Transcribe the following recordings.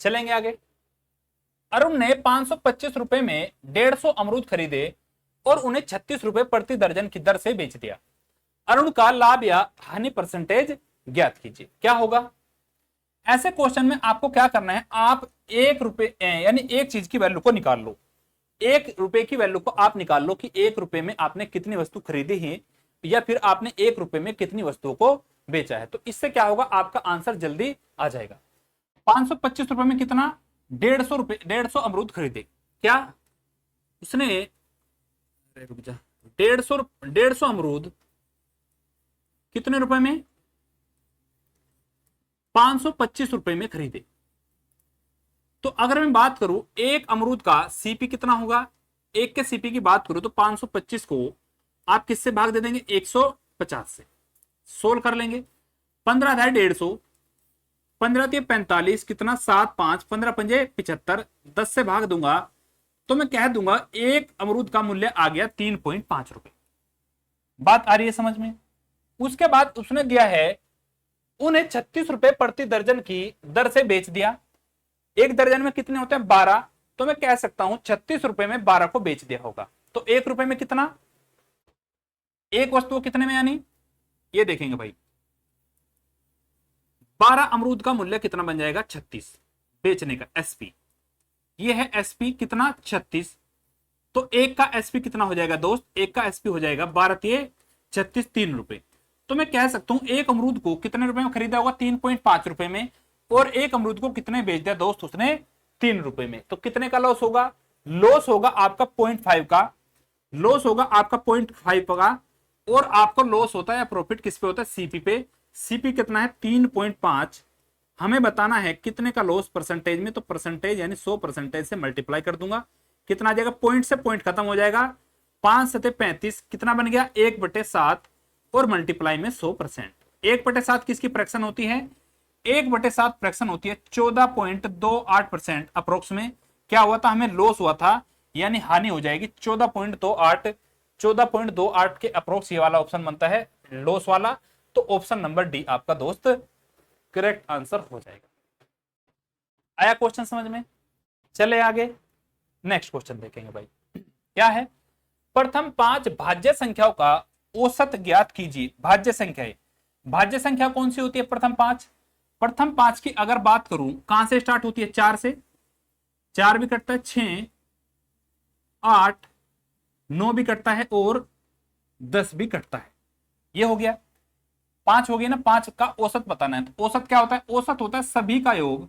चलेंगे आगे। अरुण ने 525 रुपए में 150 अमरूद खरीदे और उन्हें 36 रुपए प्रति दर्जन की दर से बेच दिया। अरुण का लाभ या हानि परसेंटेज ज्ञात कीजिए। क्या होगा? ऐसे क्वेश्चन में आपको क्या करना है, आप 1 रुपए यानी एक चीज की वैल्यू को निकाल लो। 1 रुपए की वैल्यू को आप निकाल लो कि 1 रुपए में आपने कितनी वस्तु खरीदी है या फिर आपने 1 रुपए में कितनी वस्तुओं को बेचा है। तो इससे क्या होगा, आपका आंसर जल्दी आ जाएगा। 525 रुपए में कितना, 150 अमरूद खरीदे। क्या उसने, रुक जा, 150 अमरूद कितने रुपए में, 525 रुपए में खरीदे। तो अगर मैं बात करूं एक अमरूद का सीपी कितना होगा, एक के सीपी की बात करूं तो 525 को आप किससे भाग दे देंगे, 150 से। सोल्व कर लेंगे। 15 है 150, 15 × 45 कितना, 7 5, 15 पंजे 75, 10 से भाग दूंगा तो मैं कह दूंगा एक अमरूद का मूल्य आ गया 3.5 रुपए। बात आ रही है समझ में? उसके बाद उसने दिया है उन्हें 36 रुपए प्रति दर्जन की दर से बेच दिया। एक दर्जन में कितने होते हैं, 12, तो मैं कह सकता हूं 36 रुपए में 12 को बेच दिया होगा। तो 1 रुपए में कितना, एक वस्तु कितने में, यानी ये देखेंगे भाई 12 अमरूद का मूल्य कितना बन जाएगा, 36 बेचने का एसपी। ये है एसपी कितना, 36। तो एक का एसपी कितना हो जाएगा दोस्त, एक का एसपी हो जाएगा 12 36, 3 रुपए। तो मैं कह सकता हूं एक अमरूद को कितने रुपए में खरीदा होगा, 3.5 रुपए में, और एक अमरूद को कितने बेच दिया दोस्त उसने, 3 रुपए में। तो कितने का लॉस होगा, लॉस होगा आपका 0.5 का, लॉस होगा आपका 0.5 का। और आपको लॉस होता है या प्रॉफिट किस पे होता है, सीपी पे। सीपी कितना है, 3.5। हमें बताना है कितने का लॉस परसेंटेज में, तो परसेंटेज यानी 100% से मल्टीप्लाई कर दूंगा, कितना आ जाएगा, पॉइंट से पॉइंट खत्म हो जाएगा, 5 7 35, कितना बन गया, 1/7 और मल्टीप्लाई में 100%। 1/7 किसकी फ्रैक्शन होती है, 1/7 फ्रैक्शन होती है 14.28% अप्रोक्स में। क्या हुआ था, हमें लॉस हुआ था यानी हानि हो जाएगी 14.28, 14.28 के अप्रोक्स ये वाला ऑप्शन बनता है लॉस वाला। तो ऑप्शन नंबर डी आपका दोस्त करेक्ट आंसर हो जाएगा। आया क्वेश्चन समझ में? चले आगे, नेक्स्ट क्वेश्चन देखेंगे भाई। क्या है, प्रथम 5 भाज्य संख्याओं का औसत ज्ञात कीजिए। भाज्य संख्या है, भाज्य संख्या कौन सी होती है, प्रथम 5। प्रथम 5 की अगर बात करूं कहां से स्टार्ट होती है, 4 से, 4 भी कटता है, 6 8 9 भी कटता है और 10 भी कटता है। ये हो गया 5 हो गया ना। 5 का औसत बताना है, तो औसत क्या होता है, औसत होता है सभी का योग,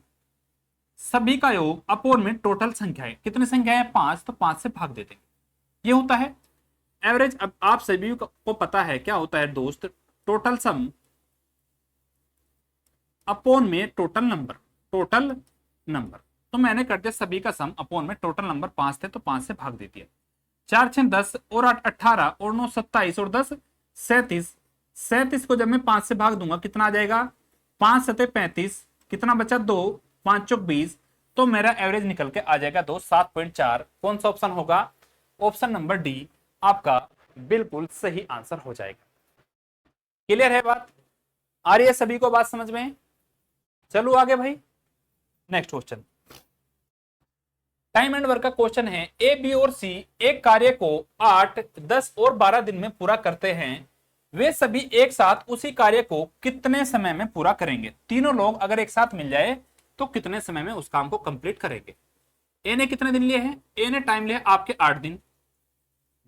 सभी का योग अपोन में टोटल संख्या है। कितनी संख्या है, 5, तो 5 से भाग देते हैं, ये होता है एवरेज। अब आप सभी को पता है क्या होता है दोस्त, टोटल सम अपोन में टोटल नंबर, टोटल नंबर। तो मैंने कर दिया सभी का सम अपोन में टोटल नंबर 5 थे तो 5 से भाग देती है। 4 6 10 और 8 18 और 9 27 और 10 37। 37 को जब मैं 5 से भाग दूंगा कितना आ जाएगा, 5 7 35, कितना बचा 2, 5 चौक 20। तो मेरा एवरेज निकल के आ जाएगा 7.4। कौन सा ऑप्शन होगा, ऑप्शन नंबर डी आपका बिल्कुल सही आंसर हो जाएगा। क्लियर है बात, आ रही है सभी को बात समझ में? चलो आगे भाई, next question time and work का क्वेश्चन है। ए बी और सी एक कार्य को 8 10 और 12 दिन में पूरा करते हैं। वे सभी एक साथ उसी कार्य को कितने समय में पूरा करेंगे। तीनों लोग अगर एक साथ मिल जाए तो कितने समय में उस काम को कंप्लीट करेंगे। ए ने कितने दिन लिए हैं, ए ने टाइम लिया आपके 8 दिन।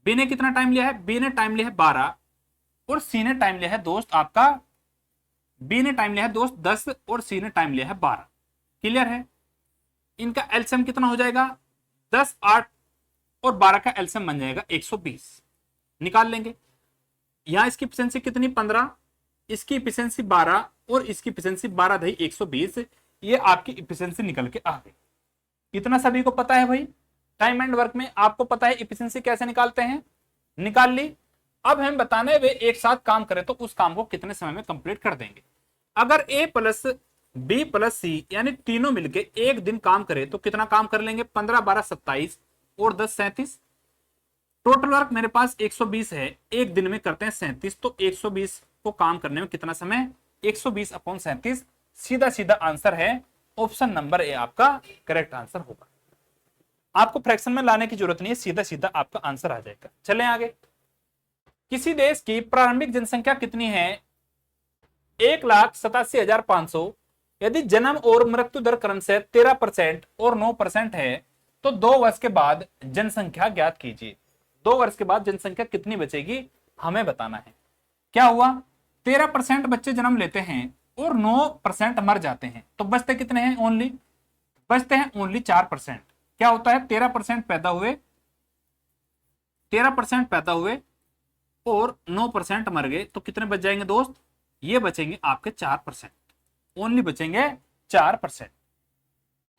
बी ने कितना टाइम लिया है, बी ने टाइम लिया है 12। और सी ने टाइम लिया है दोस्त आपका, बी ने टाइम लिया है दोस्त 10 और सी ने टाइम लिया है 12। क्लियर है? इनका एलसीएम कितना हो जाएगा, 10 8 और 12 का एलसीएम बन जाएगा 120। निकाल लेंगे। यहां इसकी एफिशिएंसी कितनी, 15, इसकी एफिशिएंसी 12 और इसकी एफिशिएंसी 12 दही 120। ये आपकी एफिशिएंसी निकल के आ गई। इतना सभी को पता है भाई, टाइम एंड वर्क में आपको पता है एफिशिएंसी कैसे निकालते हैं, निकाल ली। अब हम बताने वे एक साथ काम करें तो उस काम को कितने समय में कंप्लीट कर देंगे। अगर ए प्लस बी प्लस सी यानी तीनों मिलके एक दिन काम करे तो कितना काम कर लेंगे, 15 12 27 और 10 37। टोटल वर्क मेरे पास 120 है, एक दिन में करते हैं 37, तो 120 को काम करने में कितना समय, 120/37 सीधा सीधा आंसर है ऑप्शन नंबर ए आपका करेक्ट आंसर होगा। आपको फ्रैक्शन में लाने की जरूरत नहीं है, सीधा सीधा आपका आंसर आ जाएगा। चलें आगे। किसी देश की प्रारंभिक जनसंख्या कितनी है? 1,87,500। यदि जन्म और मृत्यु दर क्रमशः 13% और 9% है तो 2 वर्ष के बाद जनसंख्या ज्ञात कीजिए। 2 वर्ष के बाद जनसंख्या कितनी बचेगी हमें बताना है। क्या हुआ? 13% बच्चे जन्म लेते हैं और 9% मर जाते हैं, तो बचते कितने हैं? ओनली बचते हैं ओनली 4%। क्या होता है? 13% पैदा हुए, 13% पैदा हुए और 9% मर गए, तो कितने बच जाएंगे दोस्त? ये बचेंगे आपके 4%, ओनली बचेंगे 4%।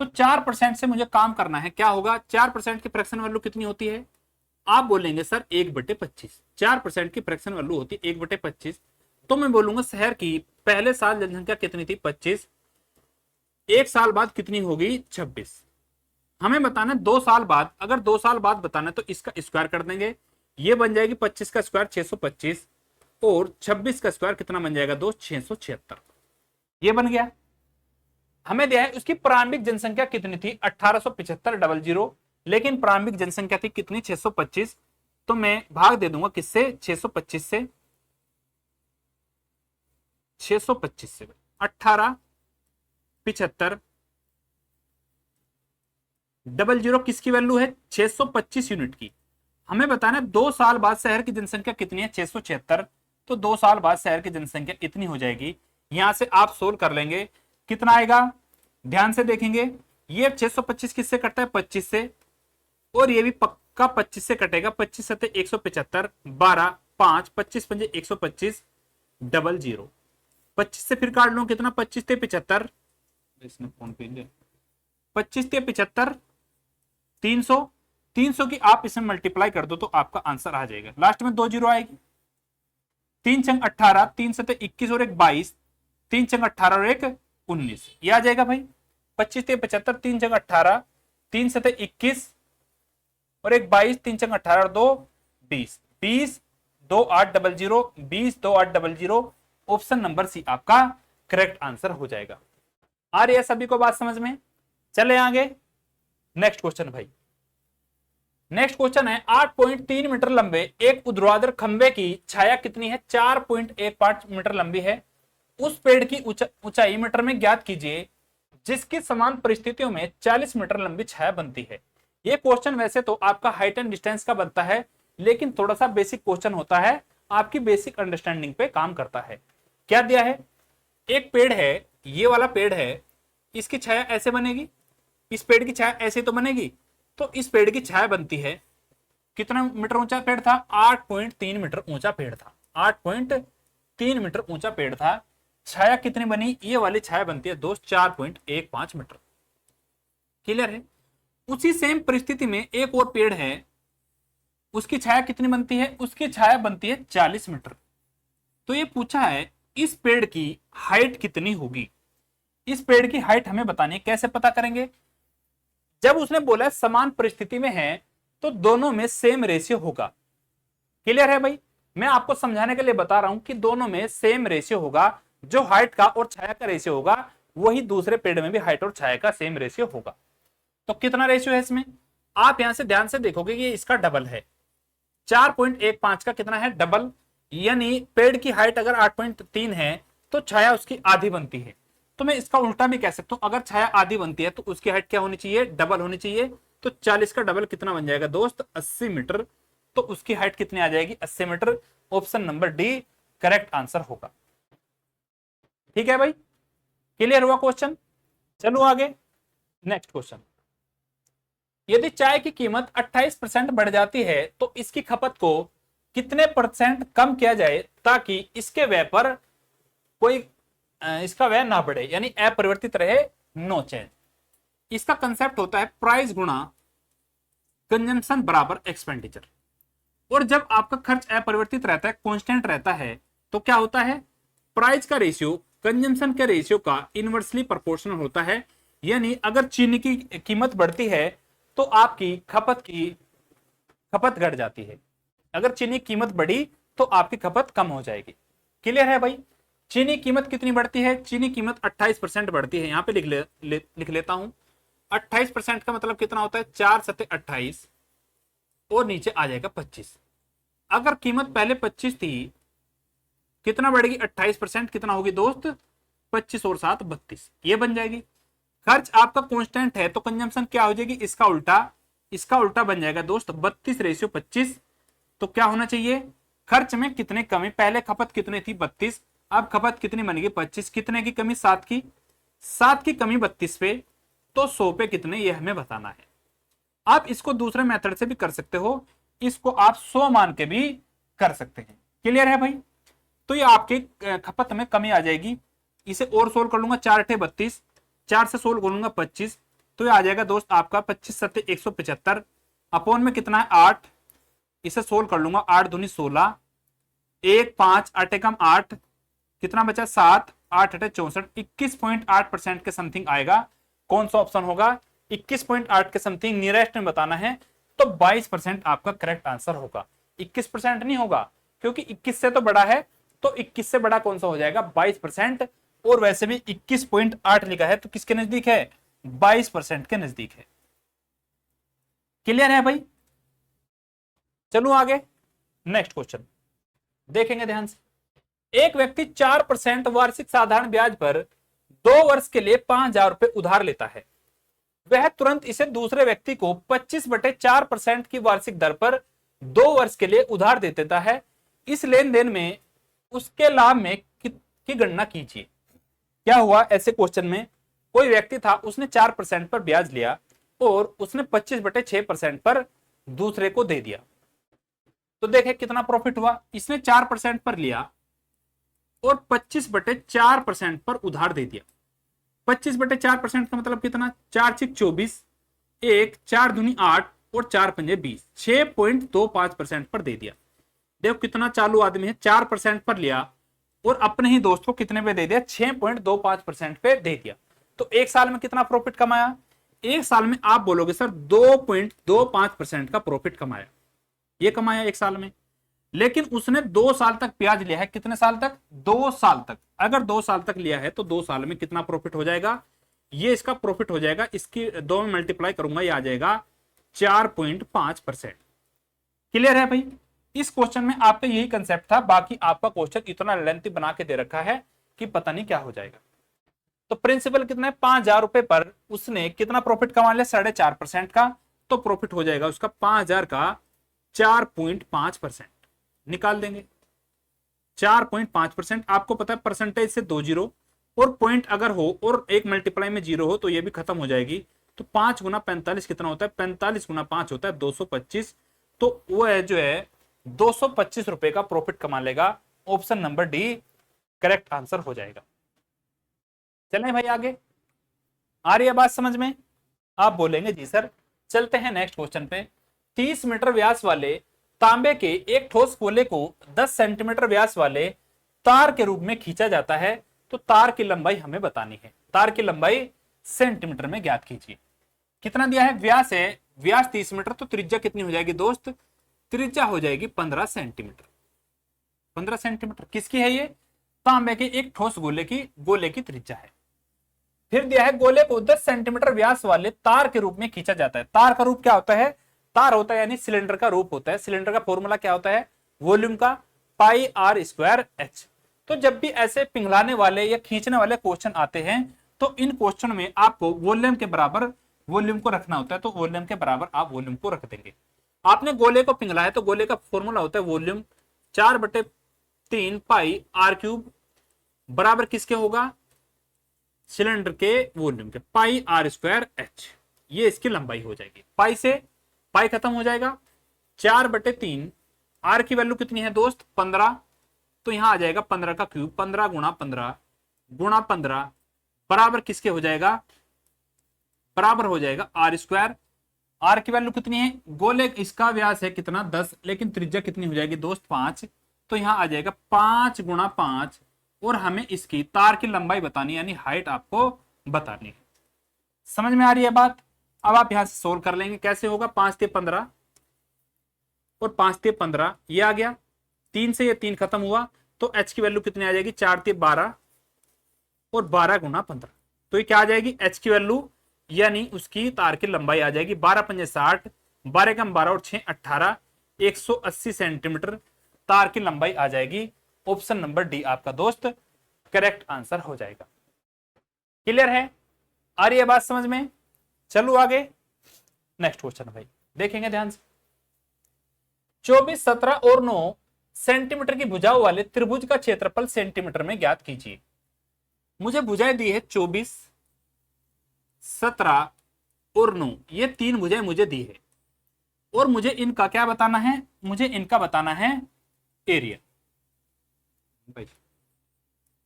तो 4% से मुझे काम करना है। क्या होगा? 4% की फ्रैक्शन वैल्यू कितनी होती है? आप बोलेंगे सर 1/25। 4% की फ्रैक्शन वैल्यू होती है 1/25। तो मैं बोलूंगा शहर की पहले साल जनसंख्या कितनी थी? 25। एक साल बाद कितनी होगी? 26। हमें बताना 2 साल बाद। अगर 2 साल बाद बताना तो इसका स्क्वायर कर देंगे, ये बन जाएगी 25 का स्क्वायर 625 और 26 का स्क्वायर कितना बन जाएगा दोस्त? 676। ये बन गया। हमें दिया है उसकी प्रारंभिक जनसंख्या कितनी थी? 1875,000, लेकिन प्रारंभिक जनसंख्या थी कितनी? 625। तो मैं भाग दे दूंगा किससे? 625 से। 625 से 1875,000 किसकी वैल्यू है? 625 यूनिट की। हमें बताना है 2 साल बाद शहर की जनसंख्या कितनी है? 676। तो 2 साल बाद शहर की जनसंख्या इतनी हो जाएगी। यहां से आप सोल्व कर लेंगे, कितना आएगा? ध्यान से देखेंगे, ये 625 किससे कटता है? 25 से, और ये भी पक्का 25 से कटेगा। 25 सत्ते 175, 12 5 25 पंजे 125, 00। 25 से फिर काट लो, कितना? 25 ते 75, इसने फोन पे लिया, 25 ते 75, 300। 300 की आप इसमें मल्टीप्लाई कर दो तो आपका आंसर आ जाएगा। लास्ट में 2 जीरो आएगी। 3 छंग 18, 3 सत्ते 21 और 1 22, 3 छंग 18 और 1 19, ये आ जाएगा भाई। 25 ते 75, 3 छंग 18, 3 सत्ते 21 और 1 22, 3 छंग 18 और 2 20, 20 2 8 00, 20 2 8 00। ऑप्शन नंबर सी आपका करेक्ट आंसर हो जाएगा। आ रही है सभी को बात समझ में? चले आगे नेक्स्ट क्वेश्चन भाई। नेक्स्ट क्वेश्चन है 8.3 मीटर लंबे एक ऊर्ध्वाधर खंबे की छाया कितनी है? 4.15 मीटर लंबी है। उस पेड़ की ऊंचाई मीटर में ज्ञात कीजिए जिसकी समान परिस्थितियों में 40 मीटर लंबी छाया बनती है। यह क्वेश्चन वैसे तो आपका हाइट एंड डिस्टेंस का बनता है, लेकिन थोड़ा सा बेसिक क्वेश्चन होता है, आपकी बेसिक अंडरस्टैंडिंग पे काम करता है। क्या दिया है? एक पेड़ है, ये वाला पेड़ है, इसकी छाया ऐसे बनेगी, इस पेड़ की छाया ऐसे तो बनेगी। तो इस पेड़ की छाया बनती है, कितना मीटर ऊंचा पेड़ था? 8.3 मीटर ऊंचा पेड़ था। 8.3 मीटर ऊंचा पेड़ था। छाया कितनी बनी? ये वाली छाया बनती है दोस्त 4.15 मीटर। क्लियर है? उसी सेम परिस्थिति में एक और पेड़ है, उसकी छाया कितनी बनती है? उसकी छाया बनती है 40 मीटर। तो ये पूछा है इस पेड़ की हाइट कितनी होगी। इस पेड़ की हाइट हमें बतानी है। कैसे पता करेंगे? जब उसने बोला समान परिस्थिति में है तो दोनों में सेम रेशियो होगा। क्लियर है भाई? मैं आपको समझाने के लिए बता रहा हूं कि दोनों में सेम रेशियो होगा। जो हाइट का और छाया का रेशियो होगा वही दूसरे पेड़ में भी हाइट और छाया का सेम रेशियो होगा। तो कितना रेशियो है इसमें? आप यहां से ध्यान से देखोगे कि ये इसका डबल है। 4.15 का कितना है? डबल। यानी पेड़ की हाइट अगर 8.3 है तो छाया उसकी आधी बनती है। तो मैं इसका उल्टा भी कह सकता हूं, अगर छाया आधी बनती है तो उसकी हाइट क्या होनी चाहिए? डबल होनी चाहिए। तो 40 का डबल कितना बन जाएगा दोस्त? 80 मीटर। तो उसकी हाइट कितनी आ जाएगी? 80 metre. Option number D correct answer होगा। ठीक है भाई? क्लियर हुआ क्वेश्चन? चलो आगे नेक्स्ट क्वेश्चन। यदि चाय की कीमत 28% बढ़ जाती है तो इसकी खपत को कितने % कम किया जाए ताकि इसके व्यय पर कोई इसका व्यय ना बढ़े, यानी अपरिवर्तित रहे, नो चेंज। इसका कंसेप्ट होता है प्राइस गुणा कंजम्पशन बराबर एक्सपेंडिचर। और जब आपका खर्च अपरिवर्तित रहता है, कांस्टेंट रहता है, तो क्या होता है? प्राइस का रेशियो कंजम्पशन के रेशियो का इनवर्सली प्रोपोर्शनल होता है। यानी अगर चीनी की कीमत बढ़ती है तो आपकी खपत घट जाती है। अगर चीनी की कीमत बढ़ी तो आपकी खपत कम हो जाएगी। क्लियर है भाई? चीनी कीमत कितनी बढ़ती है? चीनी कीमत 28% बढ़ती है। यहाँ पे लिख लेता हूं। 28% का मतलब कितना होता है? 4 सत्ते 28 और नीचे आ जाएगा 25। अगर कीमत पहले 25 थी, कितना बढ़ेगी? 28% कितना होगी दोस्त? 25 और 7 32, ये बन जाएगी। खर्च आपका कांस्टेंट है तो कंजम्पशन क्या हो जाएगी? इसका उल्टा बन जाएगा दोस्त, 32/25। तो क्या होना चाहिए? खर्च में कितने कमी? पहले खपत कितनी थी? 32, अब खपत कितनी बनेगी? 25। कितने की कमी? 7 की। 7 की कमी 32 पे, तो 100 पे कितने, ये हमें बताना है। आप इसको दूसरे मेथड से भी कर सकते हो, इसको आप 100 मान के भी कर सकते हैं। क्लियर है भाई? तो ये आपके खपत में कमी आ जाएगी। इसे और सोल्व कर लूंगा, 4 अठे 32, 4 से सोल्व करूंगा 25, तो ये आ जाएगा दोस्त आपका 25 सत्ते 175 अपॉन में कितना है? 8। इसे सोल्व कर लूंगा, 8 दूनी 16, 1 5 8 कम 8, कितना बचा? 7, 8 अठे 64, 21.8% के समथिंग आएगा। कौन सा ऑप्शन होगा? 21.8 के समथिंग नियरेस्ट में बताना है, तो 22% आपका करेक्ट आंसर होगा। 21% नहीं होगा, क्योंकि 21 से तो बड़ा है, तो 21 से बड़ा कौन सा हो जाएगा? 22%। और वैसे भी 21.8 लिखा है तो किसके नजदीक है? 22% के नजदीक है। क्लियर है भाई? चलो आगे, नेक्स्ट क्वेश्चन देखेंगे ध्यान से। एक व्यक्ति 4% वार्षिक साधारण ब्याज पर 2 वर्ष के लिए 5,000 रुपए उधार लेता है। वह तुरंत इसे दूसरे व्यक्ति को 25/4% की वार्षिक दर पर 2 वर्ष के लिए उधार दे देता है। इस लेन देन में उसके लाभ में की गणना कीजिए। क्या हुआ? ऐसे क्वेश्चन में कोई व्यक्ति था, उसने 4% पर ब्याज लिया और उसने 25/6% पर दूसरे को दे दिया। तो देखे कितना प्रॉफिट हुआ। इसने 4% पर लिया और 25/4% पर उधार दे दिया। 25/4% का मतलब कितना? 4 6 24, 1 4 दूनी 8 और 4 पंजे 20, 6.25% पर दे दिया। देखो कितना चालू आदमी है, 4% पर लिया और अपने ही दोस्त को कितने पे दे दिया? 6.25% पे दे दिया। तो एक साल में कितना प्रॉफिट कमाया? एक साल में आप बोलोगे सर 2.25% का प्रॉफिट कमाया। ये कमाया एक साल में, लेकिन उसने 2 साल तक ब्याज लिया है। कितने साल तक? 2 साल तक। अगर 2 साल तक लिया है तो 2 साल में कितना प्रॉफिट हो जाएगा? ये इसका प्रॉफिट हो जाएगा, इसकी 2 में मल्टीप्लाई करूंगा, ये आ जाएगा 4.5%। क्लियर है भाई? इस क्वेश्चन में आपका यही कंसेप्ट था, बाकी आपका क्वेश्चन इतना लेंथी बना के दे रखा है कि पता नहीं क्या हो जाएगा। तो प्रिंसिपल कितना है? 5,000 रुपए पर उसने कितना प्रॉफिट कमा लिया? 4.5% का। तो प्रॉफिट हो जाएगा उसका 5,000 का 4.5%। निकाल देंगे 4.5%। आपको पता है परसेंटेज से 2 जीरो और पॉइंट अगर हो और एक मल्टीप्लाई में जीरो हो तो ये भी खत्म हो जाएगी। तो 5 गुना 45 कितना होता है? 45 गुना 5 होता है 225। तो वो है जो है 225 रुपए का प्रॉफिट कमा लेगा। Option number D correct answer हो जाएगा। चलें भाई आगे, आ रही है बात समझ में? आप बोलेंगे जी सर। चलते हैं नेक्स्ट क्वेश्चन पे। 30 मीटर व्यास वाले तांबे के एक ठोस गोले को 10 सेंटीमीटर व्यास वाले तार के रूप में खींचा जाता है, तो तार की लंबाई हमें बतानी है। तार की लंबाई सेंटीमीटर में ज्ञात कीजिए। कितना दिया है? व्यास है, व्यास 30 मीटर, तो त्रिज्या कितनी हो जाएगी दोस्त? त्रिज्या हो जाएगी 15 सेंटीमीटर। 15 सेंटीमीटर किसकी है? ये तांबे के एक ठोस गोले की त्रिज्या है। फिर दिया है गोले को 10 सेंटीमीटर व्यास वाले तार के रूप में खींचा जाता है। तार का रूप क्या होता है? तार होता है यानी सिलेंडर का रूप होता है। सिलेंडर का फॉर्मूला क्या होता है? वॉल्यूम का पाई आर स्क्वायर एच। तो जब भी ऐसे पिघलाने वाले या खींचने वाले क्वेश्चन आते हैं तो इन क्वेश्चन में आपको वॉल्यूम के बराबर वॉल्यूम को रखना होता है। तो वॉल्यूम के बराबर आप वॉल्यूम को रख देंगे। आपने गोले को पिघलाया तो गोले का फॉर्मूला होता है वॉल्यूम 4/3 पाई आर क्यूब बराबर किसके होगा? सिलेंडर के वॉल्यूम के, पाई आर स्क्वायर एच। ये इसकी लंबाई हो जाएगी। पाई से पाई खत्म हो जाएगा, 4/3 आर की वैल्यू कितनी है दोस्त? 15। तो यहां आ जाएगा 15 का क्यूब, 15 गुणा 15 गुणा 15 बराबर किसके हो जाएगा? बराबर हो जाएगा आर स्क्वायर। आर की वैल्यू कितनी है? गोले इसका व्यास है कितना? 10, लेकिन त्रिज्या कितनी हो जाएगी दोस्त? 5। तो यहां आ जाएगा 5 गुणा 5 और हमें इसकी तार की लंबाई बतानी यानी हाइट आपको बतानी है। समझ में आ रही है बात? अब आप यहां से सोल्व कर लेंगे। कैसे होगा? 5 से 15 और 5 से 15 ये आ गया, 3 से ये 3 खत्म हुआ, तो एच की वैल्यू कितनी आ जाएगी, 4×3 = 12 और 12×15, तो ये क्या आ जाएगी एच की वैल्यू, यानी उसकी तार की लंबाई आ जाएगी 12×5 = 60, 12×12 और 6 = 18, 180 सेंटीमीटर तार की लंबाई आ जाएगी। ऑप्शन नंबर डी आपका दोस्त करेक्ट आंसर हो जाएगा। क्लियर है, आ रही है बात समझ में? चलो आगे नेक्स्ट क्वेश्चन भाई देखेंगे ध्यान से। 24, 17 और 9 सेंटीमीटर की भुजाओं वाले त्रिभुज का क्षेत्रफल सेंटीमीटर में ज्ञात कीजिए। मुझे भुजाएं दी है 24, 17 और 9, ये 3 भुजाएं मुझे दी है और मुझे इनका क्या बताना है, मुझे इनका बताना है एरिया।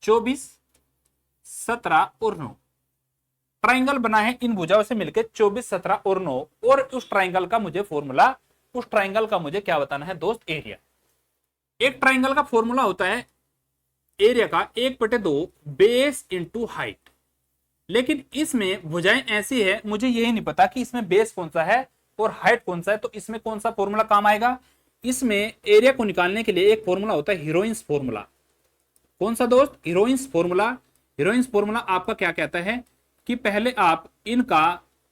24, 17 और 9 ट्राइंगल बना है इन भुजाओं से मिलकर 24, 17 और 9, और उस ट्राइंगल का मुझे फॉर्मूला, उस ट्राइंगल का मुझे क्या बताना है दोस्त, एरिया। एक ट्राइंगल का फॉर्मूला होता है एरिया का 1/2 बेस इंटू हाइट, लेकिन इसमें भुजाएं ऐसी है मुझे यही नहीं पता कि इसमें बेस कौन सा है और हाइट कौन सा है, तो इसमें कौन सा फॉर्मूला काम आएगा। इसमें एरिया को निकालने के लिए एक फॉर्मूला होता है हीरोइंस फॉर्मूला। कौन सा दोस्त, हीरोइंस फॉर्मूला। हीरोइंस फॉर्मूला आपका क्या कहता है कि पहले आप इनका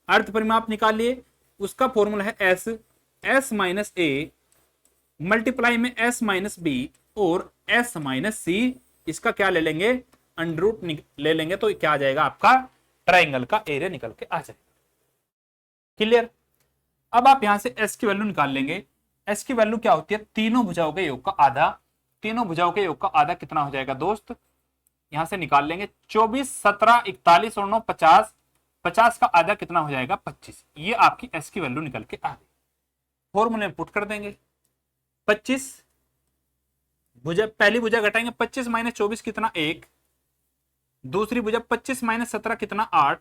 अर्ध परिमाप निकालिए, उसका फॉर्मूला है S, S minus A multiply में एस माइनस बी और एस माइनस सी, इसका क्या ले लेंगे, अंडर रूट ले लेंगे, तो क्या आ जाएगा आपका ट्राइंगल का एरिया निकल के आ जाएगा। क्लियर। अब आप यहां से एस की वैल्यू निकाल लेंगे। एस की वैल्यू क्या होती है, तीनों भुजाओं के योग का आधा। तीनों भुजाओं के योग का आधा कितना हो जाएगा दोस्त, यहां से निकाल लेंगे 24, 17, 41 और 9 50, 50 का आधा कितना हो जाएगा 25। ये आपकी एस की वैल्यू निकल के आ गई। फॉर्मूले में पुट कर देंगे 25, भुजा पहली भुजा घटाएंगे 25 माइनस 24 कितना 1, दूसरी भुजा 25 माइनस 17 कितना 8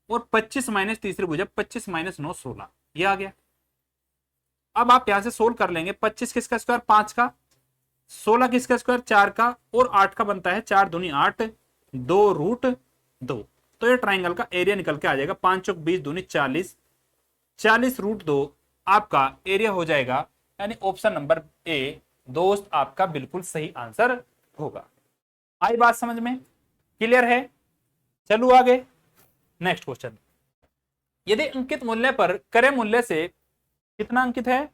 और 25 माइनस तीसरी भुजा 25 माइनस 9 16, ये आ गया। अब आप यहां से सोल्व कर लेंगे, 25 किसका स्क्वायर 5 का, 16 किसका स्क्वायर 4 का और 8 का बनता है 4 दूनी 8, 2√2, तो ये ट्राइंगल का एरिया निकल के आ जाएगा 5 चौक 20 दूनी 40, 40√2 आपका एरिया हो जाएगा, यानी ऑप्शन नंबर ए दोस्त आपका बिल्कुल सही आंसर होगा। आई बात समझ में, क्लियर है। चलो आगे नेक्स्ट क्वेश्चन। यदि अंकित मूल्य पर क्रय मूल्य से कितना अंकित है,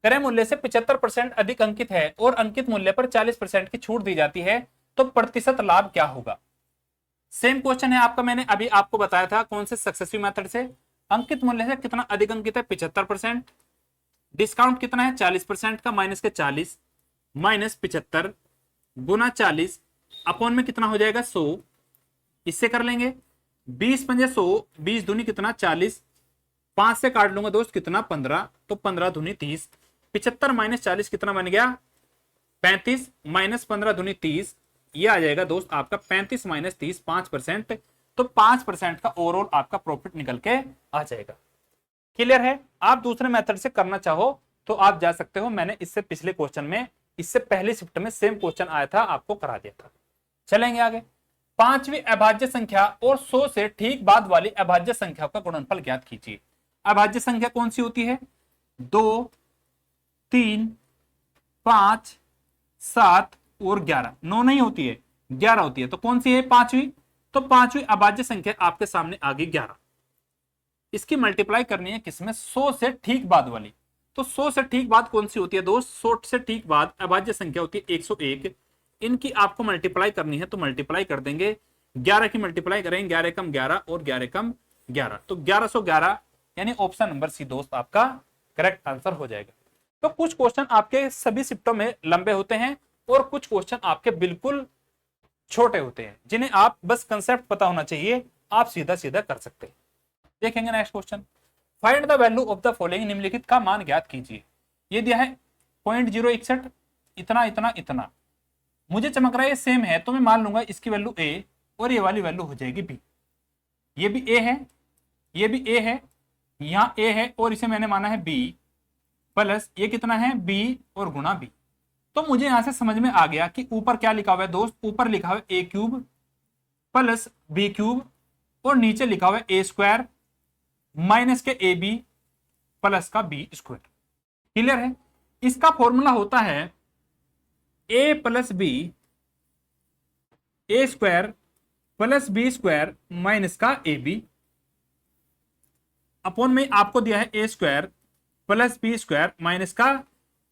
क्रय मूल्य से 75% अधिक अंकित है और अंकित मूल्य पर 40% की छूट दी जाती है, तो प्रतिशत लाभ क्या होगा। सेम क्वेश्चन है आपका, मैंने अभी आपको बताया था कौन से सक्सेसिव मेथड से। अंकित मूल्य से कितना अधिक अंकित है 75%, डिस्काउंट कितना है 40% का, माइनस के 40 माइनस 75 गुना 40 अपॉन में कितना हो जाएगा 100, इससे कर लेंगे 20 पंजे 100, 20 दूनी कितना 40, 5 से काट लूंगा दोस्त कितना 15, तो 15 दूनी 30, 75 माइनस 40 कितना बन गया 35, माइनस 15 दूनी 30, ये आ जाएगा दोस्त आपका 35 माइनस 30 5%, तो 5% का ओवरऑल आपका प्रॉफिट निकल के आ जाएगा। क्लियर है। आप दूसरे मेथड से करना चाहो तो आप जा सकते हो, मैंने इससे पिछले क्वेश्चन में, इससे पहले शिफ्ट में सेम क्वेश्चन आया था, आपको करा दिया था। चलेंगे आगे। पांचवी अभाज्य संख्या और 100 से ठीक बाद वाली अभाज्य संख्या का गुणनफल ज्ञात कीजिए। अभाज्य संख्या कौन सी होती है, 2, 3, 5, 7 और 11, 9 नहीं होती है 11 होती है, तो कौन सी है पांचवी, तो पांचवी अभाज्य संख्या आपके सामने आ गई 11। इसकी मल्टीप्लाई करनी है किसमें, 100 से ठीक बाद वाली, तो 100 से ठीक बाद कौन सी होती है दोस्त, 100 से ठीक बाद अभाज्य संख्या होती है 101। इनकी आपको मल्टीप्लाई करनी है तो मल्टीप्लाई कर देंगे, 11 की मल्टीप्लाई करेंगे, 11 कम 11 और 11 कम 11, तो 1111, यानी ऑप्शन नंबर सी दोस्त आपका करेक्ट आंसर हो जाएगा। तो कुछ क्वेश्चन आपके सभी शिफ्टों में लंबे होते हैं और कुछ क्वेश्चन आपके बिल्कुल छोटे होते हैं, जिन्हें आप बस कंसेप्ट पता होना चाहिए, आप सीधा सीधा कर सकते हैं। देखेंगे next question. Find the value of the following, निम्नलिखित का मान ज्ञात कीजिए। ये दिया है 0.061, इतना इतना इतना, मुझे चमक रहा है ये सेम है, तो मैं मान लूंगा इसकी वैल्यू ए और ये वाली वैल्यू हो जाएगी बी। ये भी ए है, ये भी ए है, यहाँ ए है और इसे मैंने माना है बी, प्लस ये कितना है बी और गुणा बी। तो मुझे यहां से समझ में आ गया कि ऊपर क्या लिखा हुआ है दोस्त, ऊपर लिखा हुआ है a³ प्लस b³ और नीचे लिखा हुआ है a² माइनस के ab प्लस का b²। क्लियर है। इसका फॉर्मूला होता है A plus B, A square plus B square minus का ए बी, अपॉन में आपको दिया है A square plus B square minus का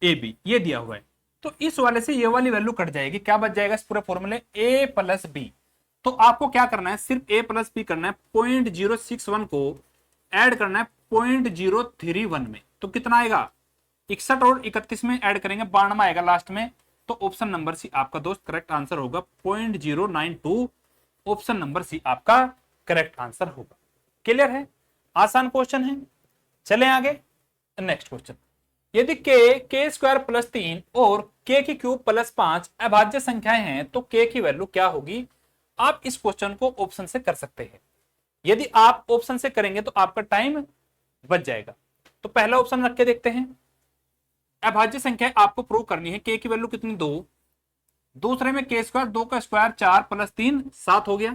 ए बी, ये दिया हुआ है। तो इस वाले से ये वाली वैल्यू कट जाएगी, क्या बच जाएगा इस पूरे फॉर्मूले, ए प्लस बी। तो आपको क्या करना है, सिर्फ ए प्लस बी करना है, 0.061 को ऐड करना है 0.031 में, तो कितना आएगा 61 और 31 में ऐड करेंगे 92 आएगा लास्ट में। तो ऑप्शन नंबर सी आपका दोस्त करेक्ट आंसर होगा, 0.092 ऑप्शन नंबर सी आपका करेक्ट आंसर होगा। क्लियर है, आसान क्वेश्चन है। चलें आगे, नेक्स्ट क्वेश्चन। यदि के स्क्वायर प्लस 3 और के की क्यूब प्लस 5 अभाज्य संख्याएं हैं तो के की वैल्यू क्या होगी। आप इस क्वेश्चन को ऑप्शन से कर सकते हैं। यदि आप ऑप्शन से करेंगे तो आपका टाइम बच जाएगा। तो पहला ऑप्शन रख के देखते हैं। अभाज्य संख्या आपको प्रूव करनी है, के की वैल्यू कितनी 2, दूसरे में के स्क्वायर 2 का स्क्वायर 4 प्लस 3 7 हो गया,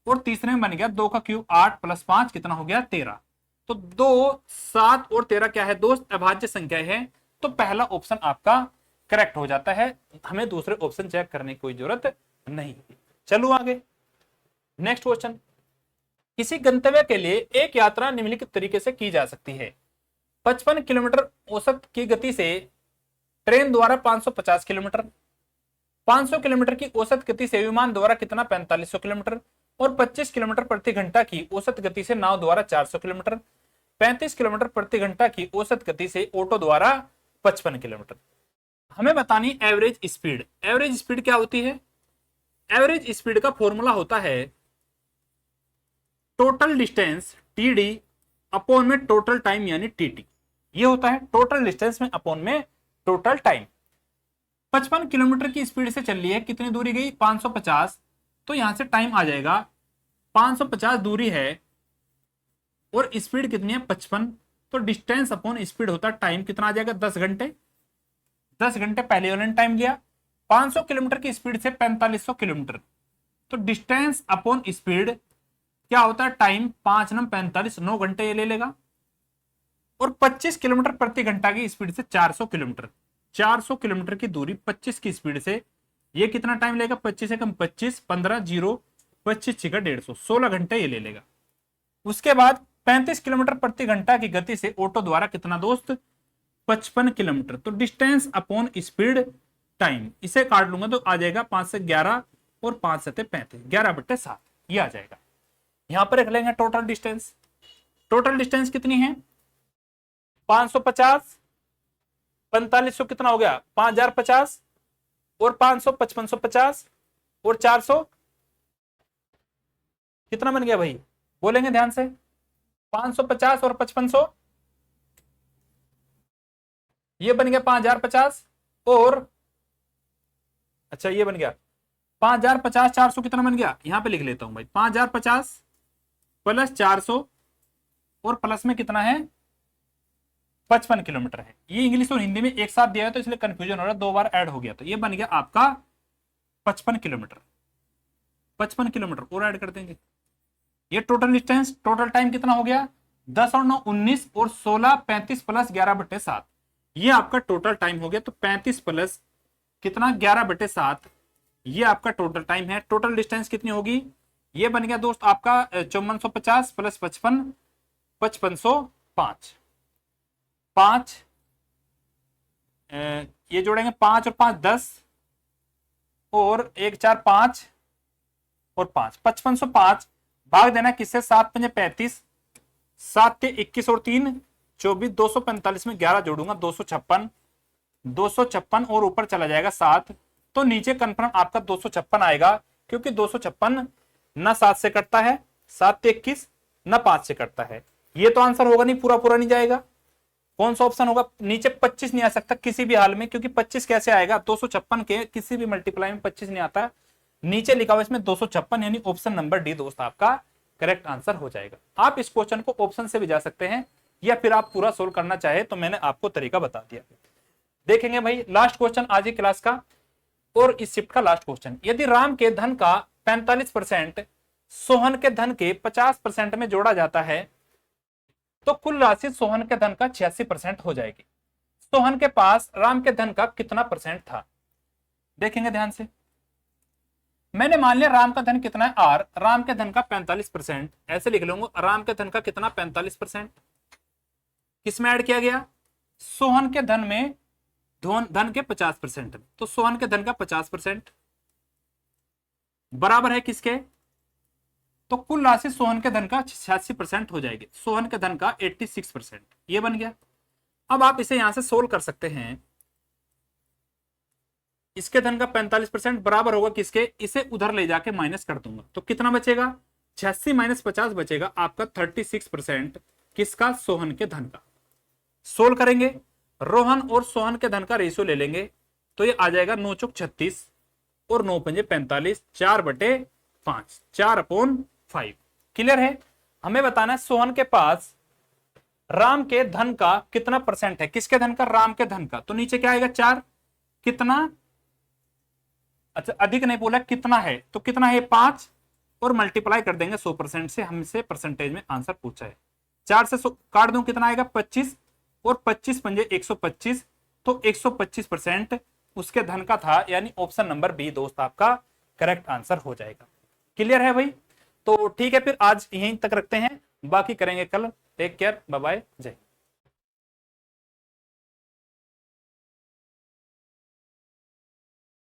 और तीसरे में बन गया 2 का क्यूब 8 प्लस 5 कितना हो गया 13। तो 2 7 और 13 क्या है दोस्त, अभाज्य संख्या है। तो पहला ऑप्शन आपका करेक्ट हो जाता है, हमें दूसरे ऑप्शन चेक करने की कोई जरूरत नहीं। चलो आगे, नेक्स्ट क्वेश्चन। किसी गंतव्य के लिए एक यात्रा निम्नलिखित तरीके से की जा सकती है। 55 किलोमीटर औसत की गति से ट्रेन द्वारा 550 किलोमीटर, 500 किलोमीटर की औसत गति से विमान द्वारा कितना 4500 किलोमीटर, और 25 किलोमीटर प्रति घंटा की औसत गति से नाव द्वारा 400 किलोमीटर, 35 किलोमीटर प्रति घंटा की औसत गति से ऑटो द्वारा 55 किलोमीटर। हमें बतानी एवरेज स्पीड। एवरेज स्पीड क्या होती है, एवरेज स्पीड का फॉर्मूला होता है टोटल डिस्टेंस टीडी अपॉन में टोटल टाइम यानी टीटी। ये होता है टोटल डिस्टेंस में अपॉन में टोटल टाइम। 55 किलोमीटर की स्पीड से चल रही है, कितनी दूरी गई 550, तो यहां से टाइम आ जाएगा 550 दूरी है और स्पीड कितनी है 55, तो डिस्टेंस अपॉन स्पीड होता है टाइम, कितना आ जाएगा 10 घंटे। 10 घंटे पहले वाले ने टाइम लिया। 500 किलोमीटर की स्पीड से 4500 किलोमीटर, तो डिस्टेंस अपॉन स्पीड क्या होता है टाइम, 5 9 45 9 घंटे ये ले लेगा। और 25 किलोमीटर प्रति घंटा की स्पीड से 400 किलोमीटर, 400 किलोमीटर की दूरी 25 की स्पीड से ये कितना टाइम लेगा, 25 से कम 25 15 0 25 छिका 150 16 घंटे ये ले लेगा। उसके बाद 35 किलोमीटर प्रति घंटा की गति से ऑटो द्वारा कितना दोस्त 55 किलोमीटर, तो डिस्टेंस अपॉन स्पीड टाइम, इसे काट लूंगा तो आ जाएगा 5 से 11 और 5 से 35 11/7 ये आ जाएगा। यहां पर रख लेंगे टोटल डिस्टेंस। टोटल डिस्टेंस कितनी है 550, 4500 कितना हो गया 5050, और 500 5550 और 400 कितना बन गया भाई, बोलेंगे ध्यान से, 550 और 5500 ये बन गया 5050, और अच्छा ये बन गया 5050 400 कितना बन गया, यहां पे लिख लेता हूं भाई 5050 प्लस 400 और प्लस में कितना है 55 किलोमीटर है। ये इंग्लिश और हिंदी में एक साथ दिया है तो इसलिए कंफ्यूजन हो रहा है, 2 बार ऐड हो गया, तो ये बन गया आपका 55 किलोमीटर। 55 किलोमीटर और ऐड कर देंगे, ये टोटल डिस्टेंस। टोटल टाइम कितना हो गया 10 और 9 19 और 16 35 प्लस 11/7, ये आपका टोटल टाइम हो गया। तो 35 प्लस कितना 11/7 ये आपका टोटल टाइम है। टोटल डिस्टेंस कितनी होगी, ये बन गया दोस्त आपका 5450 प्लस 55 5505 5 ये जोड़ेंगे 5 और 5 10 और 1 4 5 और 5 5505 भाग देना किससे 7 5 35 7 के 21 और 3 24 245 में 11 जोड़ूंगा 256 256 और ऊपर चला जाएगा 7, तो नीचे कंफर्म आपका 256 आएगा, क्योंकि 256 ना 7 से कटता है, 7 से 21 ना 5 से कटता है। ये तो आंसर होगा नहीं, पूरा पूरा नहीं जाएगा। कौन सा ऑप्शन होगा, नीचे 25 नहीं आ सकता किसी भी हाल में, क्योंकि 25 कैसे आएगा 256 के किसी भी मल्टीप्लाई में 25 नहीं आता। नीचे लिखा हुआ इसमें 256 यानी ऑप्शन नंबर डी दोस्त आपका करेक्ट आंसर हो जाएगा। आप इस क्वेश्चन को ऑप्शन से भी जा सकते हैं या फिर आप पूरा सोल्व करना चाहे तो मैंने आपको तरीका बता दिया। देखेंगे भाई लास्ट क्वेश्चन आज की क्लास का और इस शिफ्ट का लास्ट क्वेश्चन। यदि राम के धन का 45% सोहन के धन के 50% में जोड़ा जाता है तो कुल राशि सोहन के धन का 86% हो जाएगी। सोहन के पास राम के धन का कितना परसेंट था। देखेंगे ध्यान से। मैंने मान लिया राम का धन कितना है आर, राम के धन का 45%, ऐसे लिख लूंगा राम के धन का कितना 45%, किसमें ऐड किया गया, सोहन के धन में, धन के 50%, तो सोहन के धन का 50% बराबर है किसके, तो कुल राशि सोहन के धन का 86% हो जाएगी, सोहन के धन का 86%, ये बन गया। अब आप इसे यहां से सोल्व कर सकते हैं, इसके धन का 45% बराबर होगा किसके, इसे उधर ले जाके माइनस कर दूंगा तो कितना बचेगा, 86 माइनस 50 बचेगा आपका 36%, किसका, सोहन के धन का। सोल्व करेंगे, रोहन और सोहन के धन का रेशियो ले लेंगे तो ये आ जाएगा 9 चौक 36 और 9 पंजे 45, 4/5, 4/5। क्लियर है। हमें बताना है सोहन के पास राम के धन का कितना परसेंट है, किसके धन का, राम के धन का, तो नीचे क्या आएगा 4, कितना, अच्छा अधिक नहीं बोला कितना है, तो कितना है 5 और मल्टीप्लाई कर देंगे 100% से, हमसे परसेंटेज में आंसर पूछा है। 4 से काट दूं कितना आएगा 25 और 25 पंजे 125, तो 125% उसके धन का था, यानी ऑप्शन नंबर बी दोस्त आपका करेक्ट आंसर हो जाएगा। क्लियर है भाई। तो ठीक है, फिर आज यहीं तक रखते हैं, बाकी करेंगे कल। टेक केयर, बाय बाय, जय।